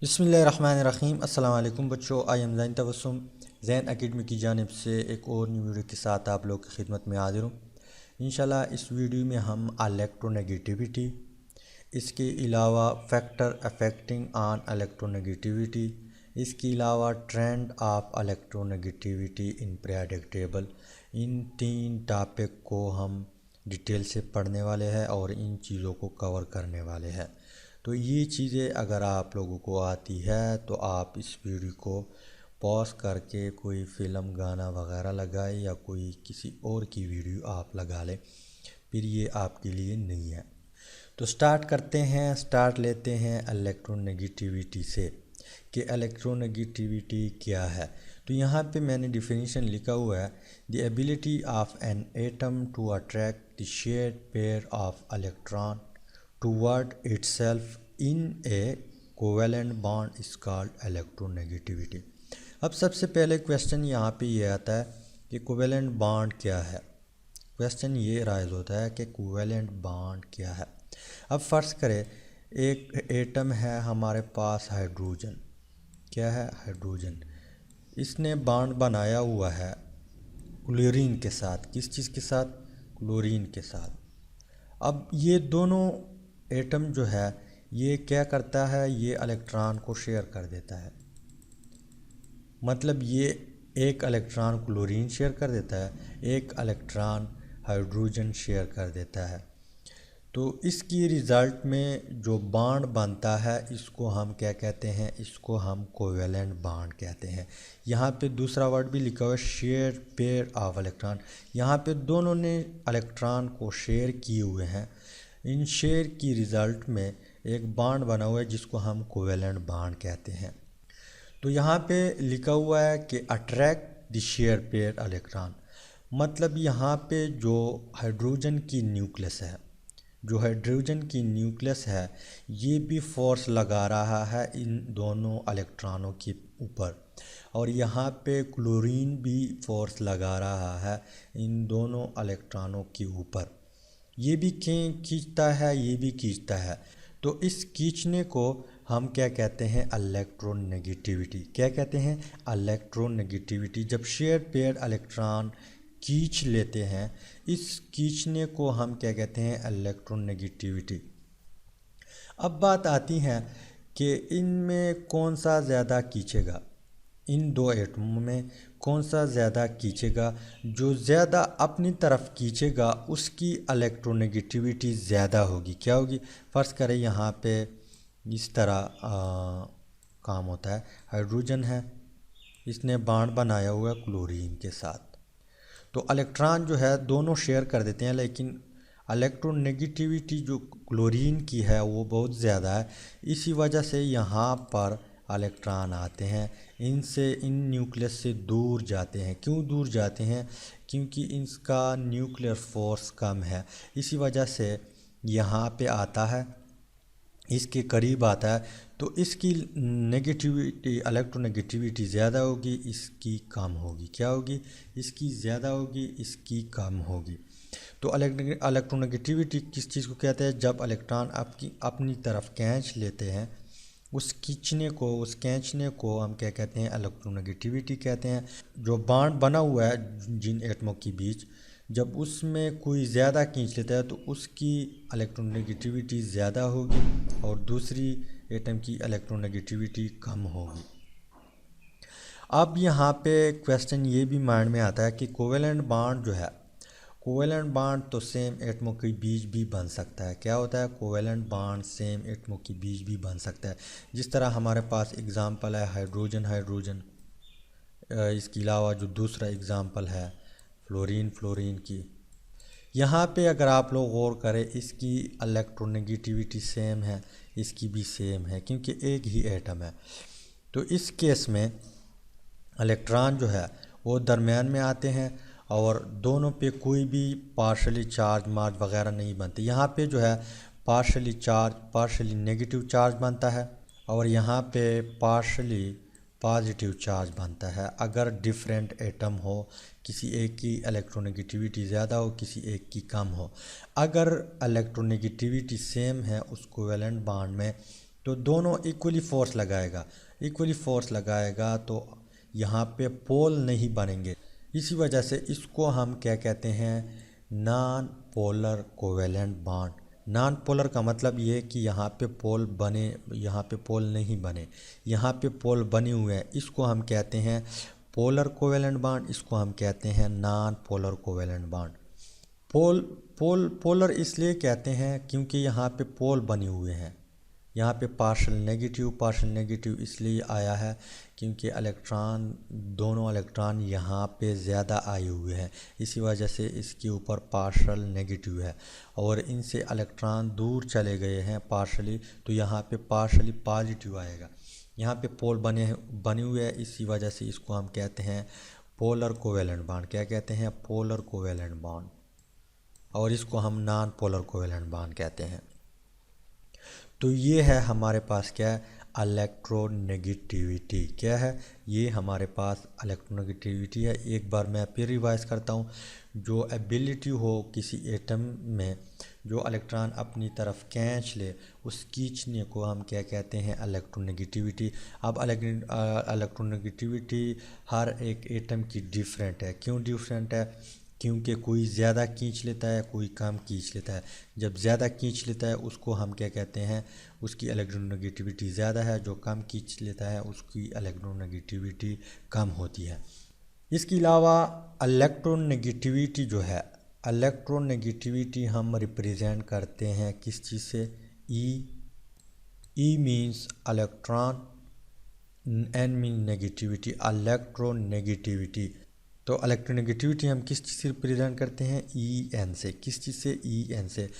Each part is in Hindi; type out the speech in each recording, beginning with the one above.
बिस्मिल्लाहिर्रहमानिर्रहीम। अस्सलाम वालेकुम बच्चों, I am Zain Tabassum Zain academy की जानिब से एक और न्यू वीडियो के साथ आप लोग की खिदमत में हाजिर हूँ। इंशाल्लाह इस वीडियो में हम इलेक्ट्रोनेगेटिविटी, इसके अलावा फैक्टर अफेक्टिंग ऑन इलेक्ट्रोनेगेटिविटी, इसके अलावा trend of electronegativity in periodic table, इन तीन टॉपिक को हम डिटेल से पढ़ने वाले हैं और इन चीज़ों को कवर करने वाले हैं। तो ये चीज़ें अगर आप लोगों को आती है तो आप इस वीडियो को पॉज करके कोई फ़िल्म गाना वगैरह लगाए या कोई किसी और की वीडियो आप लगा लें, फिर ये आपके लिए नहीं है। तो स्टार्ट लेते हैं इलेक्ट्रोनेगेटिविटी से कि इलेक्ट्रोनेगेटिविटी क्या है। तो यहाँ पे मैंने डिफिनीशन लिखा हुआ है, the ability of an atom to attract the shared pair of electron toward itself in a covalent bond is called electronegativity. अब सबसे पहले क्वेश्चन यहाँ पे ये आता है कि कोवेलेंट बॉन्ड क्या है। क्वेश्चन ये राइज होता है कि कोवेलेंट बॉन्ड क्या है। अब फर्ज करें एक एटम है हमारे पास हाइड्रोजन, क्या है हाइड्रोजन, इसने बॉन्ड बनाया हुआ है क्लोरीन के साथ। किस चीज़ के साथ? क्लोरीन के साथ। अब ये दोनों एटम जो है ये क्या करता है, ये इलेक्ट्रॉन को शेयर कर देता है। मतलब ये एक इलेक्ट्रॉन क्लोरीन शेयर कर देता है, एक इलेक्ट्रॉन हाइड्रोजन शेयर कर देता है। तो इसकी रिज़ल्ट में जो बॉन्ड बनता है इसको हम क्या कहते हैं? इसको हम कोवेलेंट बॉन्ड कहते हैं। यहाँ पे दूसरा वर्ड भी लिखा हुआ है, शेयर पेयर ऑफ इलेक्ट्रॉन। यहाँ पे दोनों ने इलेक्ट्रॉन को शेयर किए हुए हैं। इन शेयर की रिज़ल्ट में एक बॉन्ड बना हुआ है जिसको हम कोवेलेंट बॉन्ड कहते हैं। तो यहाँ पे लिखा हुआ है कि attract the share pair electron, मतलब यहाँ पे जो हाइड्रोजन की न्यूक्लियस है, जो हाइड्रोजन की न्यूक्लियस है ये भी फोर्स लगा रहा है इन दोनों इलेक्ट्रॉनों के ऊपर, और यहाँ पे क्लोरीन भी फोर्स लगा रहा है इन दोनों इलेक्ट्रॉनों के ऊपर। ये भी खींचता है, ये भी खींचता है। तो इस खींचने को हम क्या कहते हैं? इलेक्ट्रोनेगेटिविटी। क्या कहते हैं? इलेक्ट्रोनेगेटिविटी। जब शेयर पेयर इलेक्ट्रॉन खींच लेते हैं, इस खींचने को हम क्या कहते हैं? इलेक्ट्रोनेगेटिविटी। अब बात आती है कि इनमें कौन सा ज़्यादा खींचेगा, इन दो एटमों में कौन सा ज़्यादा खींचेगा। जो ज़्यादा अपनी तरफ खींचेगा उसकी इलेक्ट्रोनेगेटिविटी ज़्यादा होगी। क्या होगी? फ़र्ज़ करें यहाँ पे इस तरह काम होता है, हाइड्रोजन है, इसने बॉन्ड बनाया हुआ है क्लोरीन के साथ। तो इलेक्ट्रॉन जो है दोनों शेयर कर देते हैं, लेकिन इलेक्ट्रोनेगेटिविटी जो क्लोरीन की है वो बहुत ज़्यादा है। इसी वजह से यहाँ पर इलेक्ट्रॉन आते हैं, इनसे इन न्यूक्लियस से दूर जाते हैं। क्यों दूर जाते हैं? क्योंकि इसका न्यूक्लियर फोर्स कम है, इसी वजह से यहाँ पे आता है, इसके करीब आता है। तो इसकी नेगेटिविटी, इलेक्ट्रोनेगेटिविटी ज़्यादा होगी, इसकी कम होगी। क्या होगी? इसकी ज़्यादा होगी, इसकी कम होगी। तो इलेक्ट्रोनेगेटिविटी किस चीज़ को कहते हैं? जब इलेक्ट्रॉन अपनी तरफ खींच लेते हैं, उस खींचने को हम क्या कहते हैं? इलेक्ट्रोनेगेटिविटी कहते हैं। जो बॉन्ड बना हुआ है जिन एटमों के बीच, जब उसमें कोई ज़्यादा खींच लेता है तो उसकी इलेक्ट्रोनेगेटिविटी ज़्यादा होगी और दूसरी एटम की इलेक्ट्रोनेगेटिविटी कम होगी। अब यहाँ पे क्वेश्चन ये भी माइंड में आता है कि कोवेलेंट बॉन्ड जो है, कोवेलेंट बॉन्ड तो सेम एटमों के बीच भी बन सकता है। क्या होता है? कोवेलेंट बॉन्ड सेम एटमों के बीच भी बन सकता है। जिस तरह हमारे पास एग्ज़ाम्पल है हाइड्रोजन, इसके अलावा जो दूसरा एग्ज़ाम्पल है फ्लोरीन की। यहाँ पे अगर आप लोग गौर करें, इसकी इलेक्ट्रोनेगेटिविटी सेम है, इसकी भी सेम है, क्योंकि एक ही एटम है। तो इस केस में इलेक्ट्रॉन जो है वो दरमियान में आते हैं और दोनों पे कोई भी पार्शली चार्ज मार्ज वगैरह नहीं बनते। यहाँ पे जो है पार्शली नेगेटिव चार्ज बनता है और यहाँ पे पार्शली पॉजिटिव चार्ज बनता है। अगर डिफरेंट एटम हो, किसी एक की इलेक्ट्रोनेगेटिविटी ज़्यादा हो, किसी एक की कम हो। अगर इलेक्ट्रोनेगेटिविटी सेम है उस कोवेलेंट बॉन्ड में, तो दोनों इक्वली फोर्स लगाएगा तो यहाँ पे पोल नहीं बनेंगे। इसी वजह से इसको हम क्या कहते हैं, non polar covalent bond. Non polar का मतलब ये कि यहाँ पे पोल बने, यहाँ पे पोल नहीं बने, यहाँ पे पोल बने हुए हैं, इसको हम कहते हैं पोलर कोवेलेंट बॉन्ड, इसको हम कहते हैं non polar covalent bond. Polar इसलिए कहते हैं क्योंकि यहाँ पे पोल बने हुए हैं। यहाँ पे पार्शल नेगेटिव इसलिए आया है क्योंकि दोनों इलेक्ट्रॉन यहाँ पे ज़्यादा आए हुए हैं, इसी वजह से इसके ऊपर पार्शल नेगेटिव है। और इनसे इलेक्ट्रॉन दूर चले गए हैं पार्शली, तो यहाँ पे पार्शली पॉजिटिव आएगा। यहाँ पे पोल बने हुए हैं, इसी वजह से इसको हम कहते हैं पोलर कोवेलेंट बॉन्ड। क्या कहते हैं? Polar covalent bond. और इसको हम नॉन पोलर कोवेलेंट बॉन्ड कहते हैं। तो ये है हमारे पास क्या है, इलेक्ट्रोनेगेटिविटी। क्या है ये? हमारे पास इलेक्ट्रोनेगेटिविटी है। एक बार मैं फिर रिवाइज करता हूँ। जो एबिलिटी हो किसी एटम में, जो इलेक्ट्रॉन अपनी तरफ खींच ले, उस खींचने को हम क्या कहते हैं? इलेक्ट्रोनेगेटिविटी। अब इलेक्ट्रोनेगेटिविटी हर एक एटम की डिफरेंट है। क्यों डिफरेंट है? क्योंकि कोई ज़्यादा खींच लेता है, कोई कम खींच लेता है। जब ज़्यादा खींच लेता है उसको हम क्या कहते हैं? उसकी इलेक्ट्रोनेगेटिविटी ज़्यादा है। जो कम खींच लेता है उसकी इलेक्ट्रोनेगेटिविटी कम होती है। इसके अलावा इलेक्ट्रोनेगेटिविटी जो है, इलेक्ट्रोनेगेटिविटी हम रिप्रेजेंट करते हैं किस चीज़ से? E means electron, N mean negativity, electronegativity. तो इलेक्ट्रोनेगेटिविटी हम किस चीज़ से रिप्रेजेंट करते हैं? ई एन से। किस चीज़ से? ई एन से।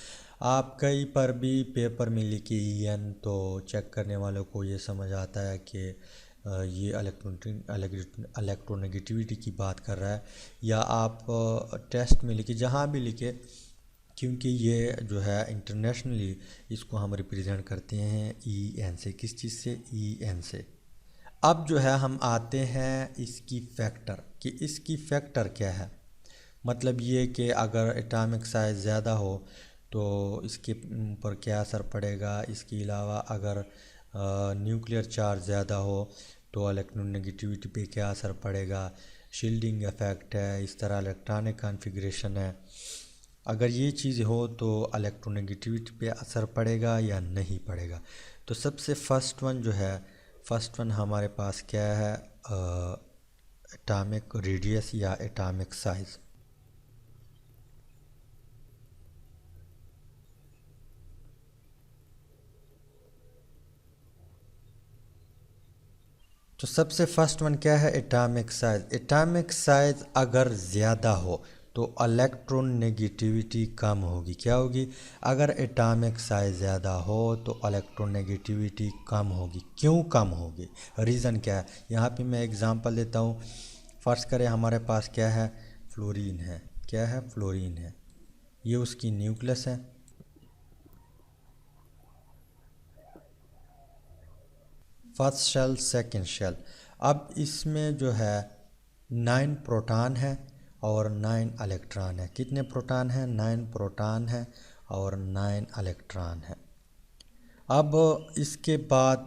आप कहीं पर भी पेपर में लिखे ई एन, तो चेक करने वालों को ये समझ आता है कि ये इलेक्ट्रोनेगेटिविटी की बात कर रहा है। या आप टेस्ट में लिखे, जहाँ भी लिखे, क्योंकि ये जो है इंटरनेशनली इसको हम रिप्रेजेंट करते हैं ई एन से। किस चीज़ से? ई एन से। अब जो है हम आते हैं इसकी फैक्टर, कि इसकी फैक्टर क्या है। मतलब ये कि अगर एटॉमिक साइज़ ज़्यादा हो तो इसके ऊपर क्या असर पड़ेगा। इसके अलावा अगर न्यूक्लियर चार्ज ज़्यादा हो तो इलेक्ट्रोनेगेटिविटी पे क्या असर पड़ेगा। शील्डिंग इफ़ेक्ट है, इस तरह इलेक्ट्रॉनिक कॉन्फ़िगरेशन है। अगर ये चीज़ हो तो इलेक्ट्रोनेगेटिविटी पे असर पड़ेगा या नहीं पड़ेगा। तो सबसे फर्स्ट वन हमारे पास क्या है? एटॉमिक रेडियस या एटॉमिक साइज़। तो सबसे फर्स्ट वन क्या है? Atomic size. एटॉमिक साइज़ अगर ज़्यादा हो तो इलेक्ट्रोनेगेटिविटी कम होगी। क्या होगी? अगर एटॉमिक साइज़ ज़्यादा हो तो इलेक्ट्रोनेगेटिविटी कम होगी। क्यों कम होगी? रीज़न क्या है? यहाँ पे मैं एग्जांपल देता हूँ। फ़र्ज़ करें हमारे पास क्या है? फ्लोरीन है। क्या है? फ्लोरीन है। ये उसकी न्यूक्लियस है। First shell, second shell. अब इसमें जो है 9 प्रोटॉन है और 9 इलेक्ट्रॉन है। कितने प्रोटॉन हैं? 9 प्रोटॉन है और 9 इलेक्ट्रॉन है। अब इसके बाद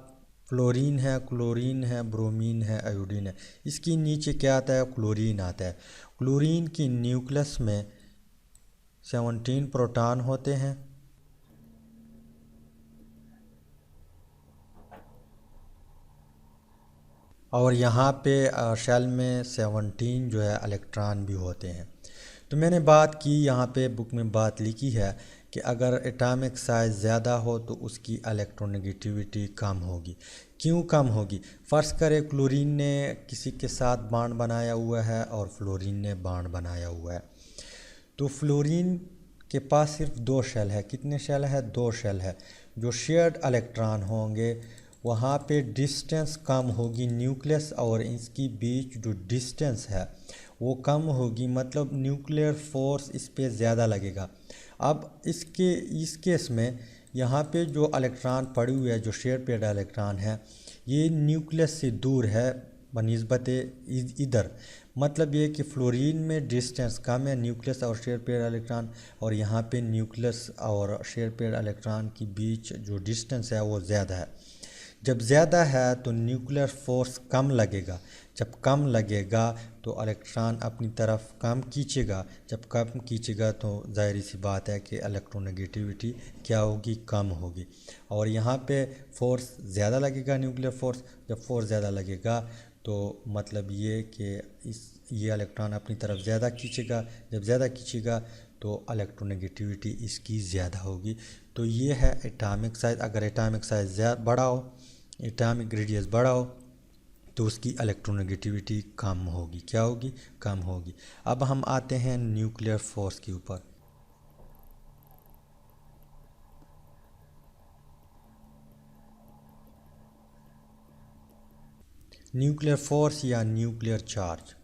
फ्लोरीन है, क्लोरीन है, ब्रोमीन है, आयोडीन है। इसकी नीचे क्या आता है? क्लोरीन आता है। क्लोरीन की न्यूक्लियस में 17 प्रोटॉन होते हैं और यहाँ पे शेल में 17 जो है इलेक्ट्रॉन भी होते हैं। तो मैंने बात की, यहाँ पे बुक में बात लिखी है कि अगर एटॉमिक साइज़ ज़्यादा हो तो उसकी इलेक्ट्रोनेगेटिविटी कम होगी। क्यों कम होगी? फ़र्ज़ करें क्लोरीन ने किसी के साथ बॉन्ड बनाया हुआ है और फ्लोरीन ने बॉन्ड बनाया हुआ है। तो फ्लोरीन के पास सिर्फ 2 शेल है। कितने शेल है? 2 शेल है। जो शेयर्ड इलेक्ट्रॉन होंगे वहाँ पे डिस्टेंस कम होगी। न्यूक्लियस और इसकी बीच जो डिस्टेंस है वो कम होगी, मतलब न्यूक्लियर फोर्स इस पे ज़्यादा लगेगा। अब इस केस में यहाँ पे जो इलेक्ट्रॉन पड़े हुए है, जो शेयर पेड इलेक्ट्रॉन है, ये न्यूक्लियस से दूर है, बनिस्बत इधर, मतलब ये कि फ्लोरीन में डिस्टेंस कम है न्यूक्लियस और शेयर पेयर इलेक्ट्रॉन, और यहाँ पे न्यूक्लियस और शेयर पेयर इलेक्ट्रॉन के बीच जो डिस्टेंस है वो ज़्यादा है। जब ज़्यादा है तो न्यूक्लियर फोर्स कम लगेगा, जब कम लगेगा तो इलेक्ट्रॉन अपनी तरफ कम खींचेगा, जब कम खींचेगा तो जाहिर सी बात है कि इलेक्ट्रोनेगेटिविटी क्या होगी, कम होगी। और यहाँ पे फोर्स ज़्यादा लगेगा, न्यूक्लियर फोर्स, जब फोर्स ज़्यादा लगेगा तो मतलब ये कि ये इलेक्ट्रॉन अपनी तरफ ज़्यादा खींचेगा, जब ज़्यादा खींचेगा तो इलेक्ट्रोनेगेटिविटी इसकी ज़्यादा होगी। तो ये है एटॉमिक साइज़। अगर एटॉमिक साइज़ ज़्यादा बड़ा हो, एटॉमिक रेडियस बड़ा हो, तो उसकी इलेक्ट्रोनेगेटिविटी कम होगी। क्या होगी? कम होगी। अब हम आते हैं न्यूक्लियर फोर्स के ऊपर। न्यूक्लियर फोर्स या न्यूक्लियर चार्ज।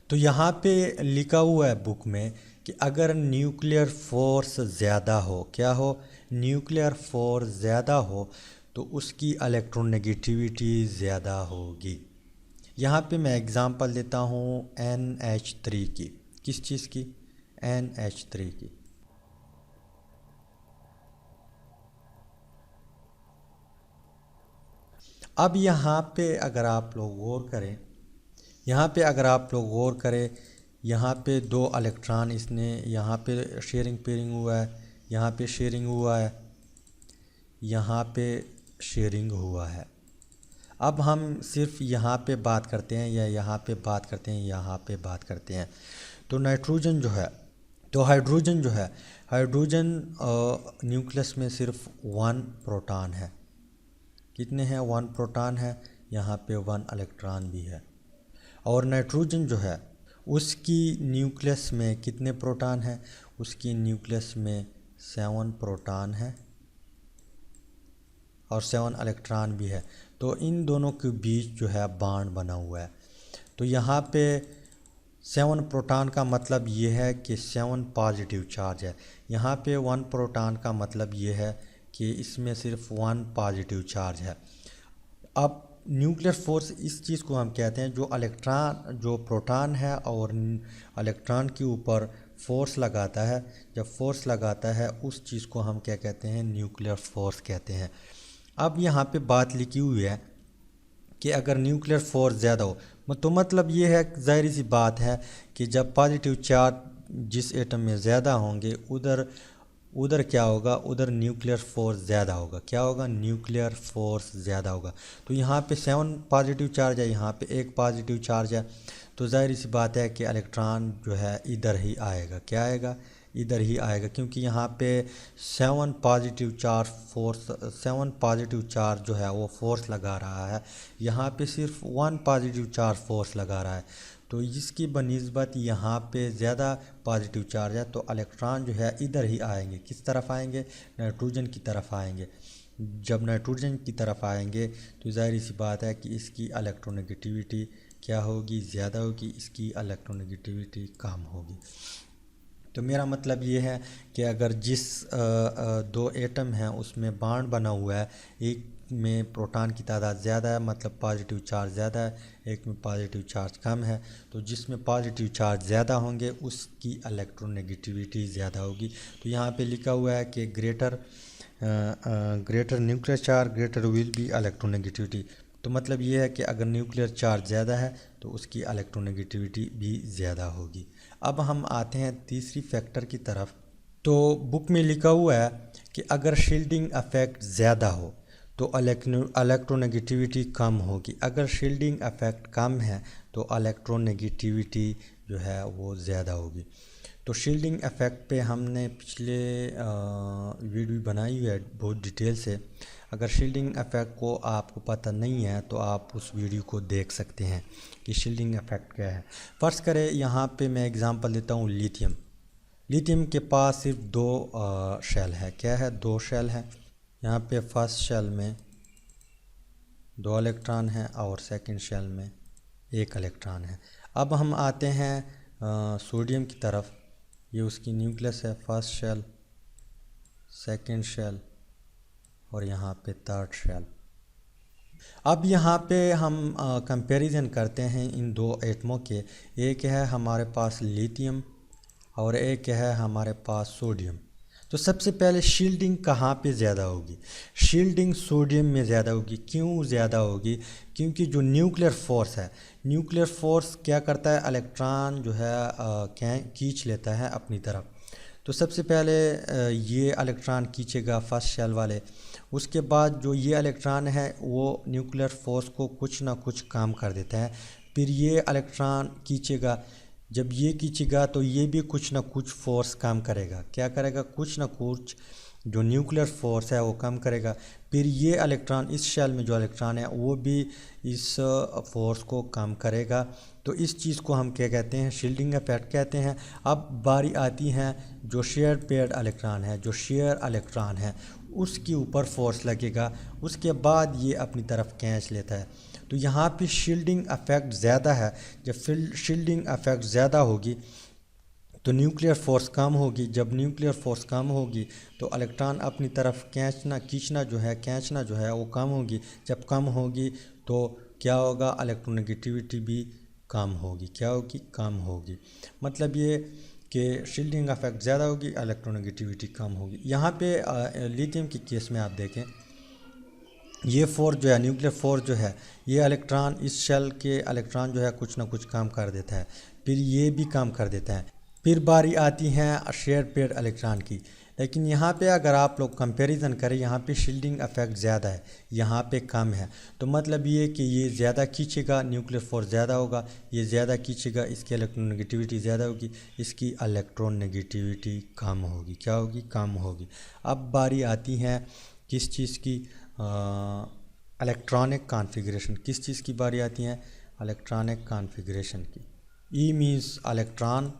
तो यहाँ पे लिखा हुआ है बुक में कि अगर न्यूक्लियर फोर्स ज़्यादा हो, क्या हो? न्यूक्लियर फोर्स ज़्यादा हो तो उसकी इलेक्ट्रोनेगेटिविटी ज़्यादा होगी। यहाँ पे मैं एग्ज़ाम्पल देता हूँ NH3 की। किस चीज़ की? NH3 की। अब यहाँ पे अगर आप लोग गौर करें, यहाँ पे दो इलेक्ट्रॉन इसने यहाँ पे शेयरिंग पेयरिंग हुआ है, यहाँ पे शेयरिंग हुआ है, यहाँ पे शेयरिंग हुआ है। अब हम सिर्फ यहाँ पे बात करते हैं या यहाँ पे बात करते हैं, यहाँ पे बात करते हैं। तो नाइट्रोजन जो है, तो हाइड्रोजन जो है, हाइड्रोजन न्यूक्लियस में सिर्फ 1 प्रोटॉन है। कितने हैं? 1 प्रोटॉन है, यहाँ पे 1 इलेक्ट्रॉन भी है। और नाइट्रोजन जो है उसकी न्यूक्लियस में कितने प्रोटॉन हैं? उसकी न्यूक्लियस में 7 प्रोटॉन है और 7 इलेक्ट्रॉन भी है। तो इन दोनों के बीच जो है बॉन्ड बना हुआ है। तो यहाँ पे 7 प्रोटॉन का मतलब ये है कि 7 पॉजिटिव चार्ज है। यहाँ पे 1 प्रोटॉन का मतलब ये है कि इसमें सिर्फ 1 पॉजिटिव चार्ज है। अब न्यूक्लियर फोर्स इस चीज़ को हम कहते हैं, जो प्रोटॉन है और इलेक्ट्रॉन के ऊपर फोर्स लगाता है, जब फोर्स लगाता है उस चीज़ को हम क्या कहते हैं? न्यूक्लियर फोर्स कहते हैं। अब यहाँ पे बात लिखी हुई है कि अगर न्यूक्लियर फोर्स ज़्यादा हो तो मतलब ये है, ज़ाहिर सी बात है कि जब पॉजिटिव चार्ज जिस एटम में ज़्यादा होंगे उधर क्या होगा? उधर न्यूक्लियर फोर्स ज़्यादा होगा। क्या होगा? न्यूक्लियर फोर्स ज़्यादा होगा। तो यहाँ पे 7 पॉजिटिव चार्ज है, यहाँ पे 1 पॉजिटिव चार्ज है, तो ज़ाहिर सी बात है कि इलेक्ट्रॉन जो है इधर ही आएगा। क्या आएगा? इधर ही आएगा, क्योंकि यहाँ पे 7 पॉजिटिव चार्ज जो है वो फोर्स लगा रहा है, यहाँ पे सिर्फ 1 पॉजिटिव चार्ज फोर्स लगा रहा है। तो इसकी बनिस्बत यहाँ पे ज़्यादा पॉजिटिव चार्ज है, तो इलेक्ट्रॉन जो है इधर ही आएंगे। किस तरफ आएंगे? नाइट्रोजन की तरफ आएंगे। जब नाइट्रोजन की तरफ आएंगे तो ज़ाहिर सी बात है कि इसकी इलेक्ट्रोनेगेटिविटी क्या होगी? ज़्यादा होगी, इसकी इलेक्ट्रोनेगेटिविटी कम होगी। तो मेरा मतलब ये है कि अगर जिस 2 एटम हैं उसमें बॉन्ड बना हुआ है, एक में प्रोटॉन की तादाद ज़्यादा है, मतलब पॉजिटिव चार्ज ज़्यादा है, एक में पॉजिटिव चार्ज कम है, तो जिसमें पॉजिटिव चार्ज ज़्यादा होंगे उसकी इलेक्ट्रोनेगेटिविटी ज़्यादा होगी। तो यहाँ पे लिखा हुआ है कि greater nuclear charge greater will be electronegativity. तो मतलब ये है कि अगर न्यूक्लियर चार्ज ज़्यादा है तो उसकी इलेक्ट्रोनेगेटिविटी भी ज़्यादा होगी। अब हम आते हैं तीसरी फैक्टर की तरफ। तो बुक में लिखा हुआ है कि अगर शील्डिंग इफ़ेक्ट ज़्यादा हो तो इलेक्ट्रोनेगेटिविटी कम होगी। अगर शील्डिंग इफ़ेक्ट कम है तो इलेक्ट्रोनेगेटिविटी जो है वो ज़्यादा होगी। तो शील्डिंग इफ़ेक्ट पे हमने पिछले वीडियो बनाई हुई है बहुत डिटेल से। अगर शील्डिंग इफ़ेक्ट को आपको पता नहीं है तो आप उस वीडियो को देख सकते हैं कि शील्डिंग इफ़ेक्ट क्या है। फ़र्ज़ करें यहाँ पे मैं एग्ज़ांपल देता हूँ लिथियम के पास सिर्फ 2 शेल है। क्या है? 2 शेल है। यहाँ पे फर्स्ट शेल में 2 इलेक्ट्रॉन हैं और सेकंड शेल में 1 इलेक्ट्रॉन है। अब हम आते हैं सोडियम की तरफ। ये उसकी न्यूक्लियस है, फर्स्ट शेल, सेकंड शेल और यहाँ पे थर्ड शेल। अब यहाँ पे हम कंपैरिजन करते हैं इन दो एटमों के। एक है हमारे पास लिथियम और एक है हमारे पास सोडियम। तो सबसे पहले शील्डिंग कहाँ पे ज़्यादा होगी? शील्डिंग सोडियम में ज़्यादा होगी। क्यों ज़्यादा होगी? क्योंकि जो न्यूक्लियर फोर्स है, न्यूक्लियर फोर्स क्या करता है, इलेक्ट्रॉन जो है खींच लेता है अपनी तरफ। तो सबसे पहले ये इलेक्ट्रॉन खींचेगा फर्स्ट शेल वाले। उसके बाद जो ये इलेक्ट्रॉन है वो न्यूक्लियर फोर्स को कुछ ना कुछ काम कर देता है। फिर ये इलेक्ट्रॉन खींचेगा, जब ये खींचेगा तो ये भी कुछ ना कुछ फोर्स काम करेगा। क्या करेगा? कुछ ना कुछ जो न्यूक्लियर फोर्स है वो कम करेगा। फिर ये इलेक्ट्रॉन, इस शेल में जो इलेक्ट्रॉन है वो भी इस फोर्स को कम करेगा। तो इस चीज़ को हम क्या कहते हैं? शील्डिंग इफेक्ट कहते हैं। अब बारी आती है जो शेयर पेयर्ड इलेक्ट्रॉन है, जो शेयर इलेक्ट्रॉन है उसके ऊपर फोर्स लगेगा, उसके बाद ये अपनी तरफ खींच लेता है। तो यहाँ पे शील्डिंग इफेक्ट ज़्यादा है। जब शील्डिंग इफेक्ट ज़्यादा होगी तो न्यूक्लियर फोर्स कम होगी। जब न्यूक्लियर फोर्स कम होगी तो इलेक्ट्रॉन अपनी तरफ खींचना जो है वो कम होगी। जब कम होगी तो क्या होगा? इलेक्ट्रोनेगेटिविटी भी कम होगी। क्या होगी? कम होगी। मतलब ये कि शील्डिंग इफेक्ट ज़्यादा होगी, इलेक्ट्रोनेगेटिविटी कम होगी। यहाँ पे लिथियम के केस में आप देखें, ये फोर्स जो है, न्यूक्लियर फोर्स जो है, ये इलेक्ट्रॉन, इस शेल के इलेक्ट्रॉन जो है कुछ ना कुछ काम कर देता है, फिर ये भी काम कर देता है। फिर बारी आती है शेयर पेयर्ड इलेक्ट्रॉन की। लेकिन यहाँ पे अगर आप लोग कंपैरिजन करें, यहाँ पे शील्डिंग इफेक्ट ज़्यादा है, यहाँ पे कम है। तो मतलब ये कि ये ज़्यादा खींचेगा, न्यूक्लियर फोर्स ज़्यादा होगा, ये ज़्यादा खींचेगा, इसकी इलेक्ट्रोनेगेटिविटी ज़्यादा होगी, इसकी इलेक्ट्रोनेगेटिविटी कम होगी। क्या होगी? कम होगी। अब बारी आती है किस चीज़ की? Electronic configuration. किस चीज़ की बारी आती है? इलेक्ट्रॉनिक कॉन्फ़िगरेशन की। ई मीन्स इलेक्ट्रॉन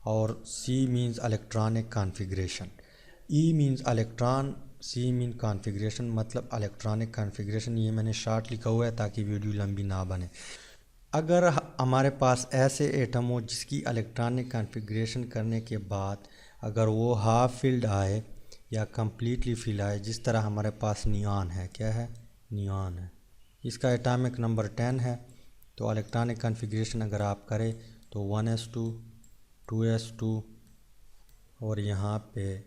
और C means electronic configuration. E means electron, C mean configuration, मतलब इलेक्ट्रॉनिक कॉन्फ़िगरेशन। ये मैंने शॉर्ट लिखा हुआ है ताकि वीडियो लंबी ना बने। अगर हमारे पास ऐसे एटम हो जिसकी इलेक्ट्रॉनिक कॉन्फ़िगरेशन करने के बाद अगर वो हाफ फील्ड आए या कम्प्लीटली फील्ड आए, जिस तरह हमारे पास नियॉन है। क्या है? नियॉन है। इसका एटॉमिक नंबर 10 है। तो इलेक्ट्रॉनिक कॉन्फ़िगरेशन अगर आप करें तो 1s2 2s2 और यहाँ पे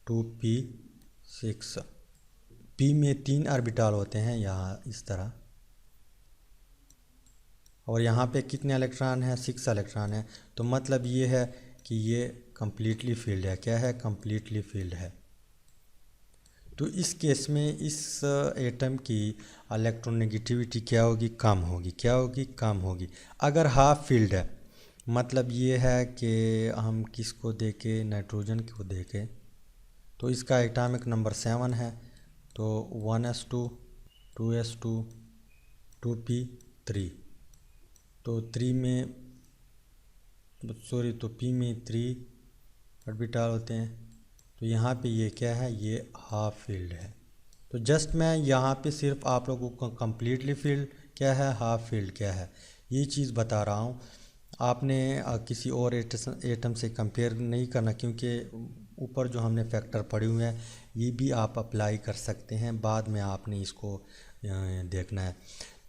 2p6। p में 3 ऑर्बिटल होते हैं यहाँ इस तरह, और यहाँ पे कितने इलेक्ट्रॉन हैं? 6 इलेक्ट्रॉन है। तो मतलब ये है कि ये कम्प्लीटली फील्ड है। क्या है? कम्प्लीटली फील्ड है। तो इस केस में इस एटम की इलेक्ट्रोनेगेटिविटी क्या होगी? कम होगी। क्या होगी? कम होगी। अगर हाफ फील्ड है, मतलब ये है कि हम किसको देखें? नाइट्रोजन को देखें, तो इसका एटॉमिक नंबर 7 है। तो 1s2 2s2 2p3। तो 3 में तो p में 3 ऑर्बिटल होते हैं। तो यहाँ पे ये क्या है? ये हाफ फील्ड है। तो जस्ट मैं यहाँ पे सिर्फ आप लोगों को कम्प्लीटली फील्ड क्या है, हाफ फील्ड क्या है, ये चीज़ बता रहा हूँ। आपने किसी और एटम से कंपेयर नहीं करना, क्योंकि ऊपर जो हमने फैक्टर पढ़े हुए हैं ये भी आप अप्लाई कर सकते हैं, बाद में आपने इसको देखना है।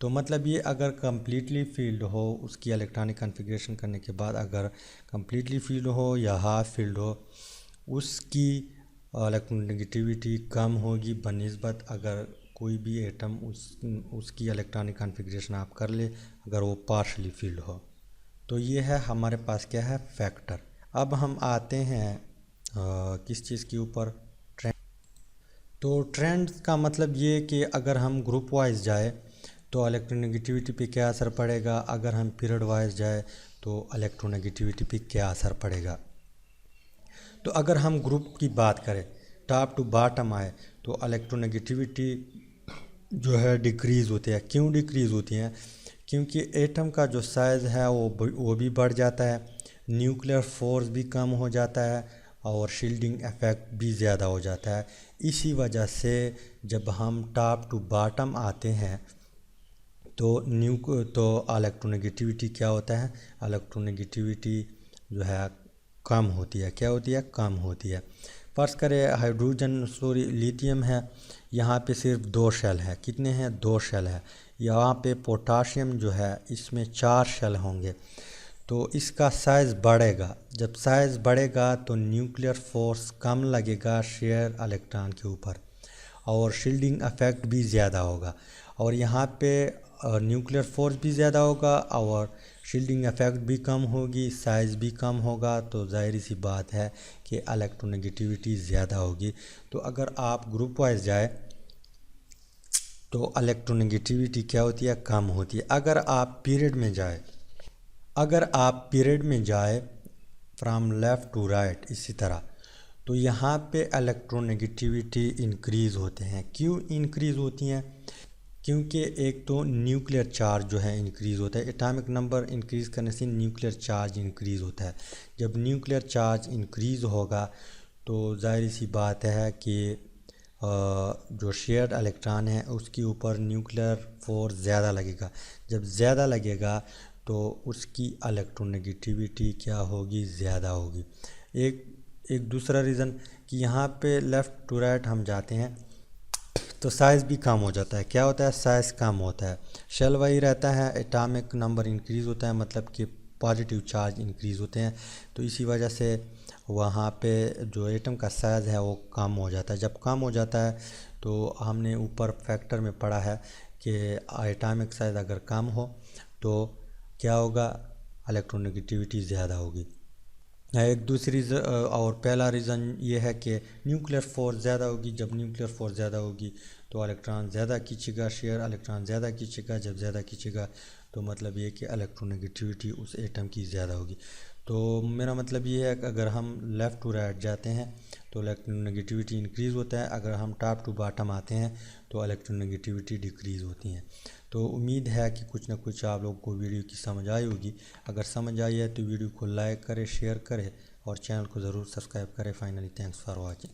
तो मतलब ये अगर कम्प्लीटली फील्ड हो, उसकी इलेक्ट्रॉनिक कॉन्फ़िगरेशन करने के बाद अगर कम्प्लीटली फील्ड हो या हाफ फील्ड हो, उसकी इलेक्ट्रोनेगेटिविटी कम होगी बनिस्बत अगर कोई भी एटम उसकी इलेक्ट्रॉनिक कॉन्फ़िगरेशन आप कर ले अगर वो पार्शली फील्ड हो। तो ये है हमारे पास क्या है? फैक्टर। अब हम आते हैं किस चीज़ के ऊपर? ट्रेंड। तो ट्रेंड का मतलब ये कि अगर हम ग्रुप वाइज जाए तो इलेक्ट्रोनेगेटिविटी पे क्या असर पड़ेगा, अगर हम पीरियड वाइज जाए तो इलेक्ट्रोनेगेटिविटी पे क्या असर पड़ेगा। तो अगर हम ग्रुप की बात करें, टॉप टू बॉटम आए, तो इलेक्ट्रोनेगेटिविटी जो है डिक्रीज़ होती है। क्यों डिक्रीज़ होती हैं? क्योंकि एटम का जो साइज़ है वो भी बढ़ जाता है, न्यूक्लियर फोर्स भी कम हो जाता है और शील्डिंग इफेक्ट भी ज़्यादा हो जाता है। इसी वजह से जब हम टॉप टू बॉटम आते हैं तो इलेक्ट्रोनेगेटिविटी क्या होता है? इलेक्ट्रोनेगेटिविटी जो है कम होती है। क्या होती है? कम होती है। फ़र्ज़ करें हाइड्रोजन सॉरी लिथियम है, यहाँ पे सिर्फ 2 शेल है। कितने हैं? 2 शेल है। यहाँ पे पोटाशियम जो है इसमें 4 शेल होंगे, तो इसका साइज़ बढ़ेगा। जब साइज़ बढ़ेगा तो न्यूक्लियर फोर्स कम लगेगा शेयर इलेक्ट्रॉन के ऊपर और शील्डिंग इफ़ेक्ट भी ज़्यादा होगा, और यहाँ पे न्यूक्लियर फोर्स भी ज़्यादा होगा और शील्डिंग इफ़ेक्ट भी कम होगी, साइज़ भी कम होगा, तो ज़ाहिर सी बात है कि इलेक्ट्रोनेगेटिविटी ज़्यादा होगी। तो अगर आप ग्रुप वाइज जाए तो इलेक्ट्रोनेगेटिविटी क्या होती है? कम होती है। अगर आप पीरियड में जाए फ्राम लेफ़्ट टू राइट इसी तरह, तो यहाँ पे इलेक्ट्रोनेगेटिविटी इंक्रीज़ होते हैं। क्यों इंक्रीज़ होती हैं? क्योंकि एक तो न्यूक्लियर चार्ज जो है इंक्रीज़ होता है। एटॉमिक नंबर इंक्रीज़ करने से न्यूक्लियर चार्ज इंक्रीज़ होता है। जब न्यूक्लियर चार्ज इंक्रीज़ होगा तो ज़ाहिर सी बात है कि जो शेयर्ड इलेक्ट्रॉन है उसके ऊपर न्यूक्लियर फोर्स ज़्यादा लगेगा। जब ज़्यादा लगेगा तो उसकी इलेक्ट्रोनेगेटिविटी क्या होगी? ज़्यादा होगी। एक दूसरा रीज़न कि यहाँ पे लेफ़्ट टू राइट हम जाते हैं तो साइज़ भी कम हो जाता है। क्या होता है? साइज़ कम होता है। शेल वही रहता है, एटॉमिक नंबर इंक्रीज़ होता है, मतलब कि पॉजिटिव चार्ज इंक्रीज़ होते हैं, तो इसी वजह से वहाँ पे जो एटम का साइज़ है वो कम हो जाता है। जब कम हो जाता है तो हमने ऊपर फैक्टर में पढ़ा है कि एटॉमिक साइज़ अगर कम हो तो क्या होगा? इलेक्ट्रोनेगेटिविटी ज़्यादा होगी। एक दूसरी और पहला रीज़न ये है कि न्यूक्लियर फोर्स ज़्यादा होगी। जब न्यूक्लियर फोर्स ज़्यादा होगी तो इलेक्ट्रॉन ज़्यादा खींचेगा, शेयर इलेक्ट्रॉन ज़्यादा खींचेगा। जब ज़्यादा खींचेगा तो मतलब ये कि इलेक्ट्रोनेगेटिविटी उस एटम की ज़्यादा होगी। तो मेरा मतलब ये है कि अगर हम लेफ़्ट टू राइट जाते हैं तो इलेक्ट्रोनेगेटिविटी इंक्रीज़ होता है, अगर हम टॉप टू बॉटम आते हैं तो इलेक्ट्रोनेगेटिविटी डिक्रीज़ होती हैं। तो उम्मीद है कि कुछ ना कुछ आप लोगों को वीडियो की समझ आई होगी। अगर समझ आई है तो वीडियो को लाइक करें, शेयर करें और चैनल को ज़रूर सब्सक्राइब करें। Finally thanks for watching.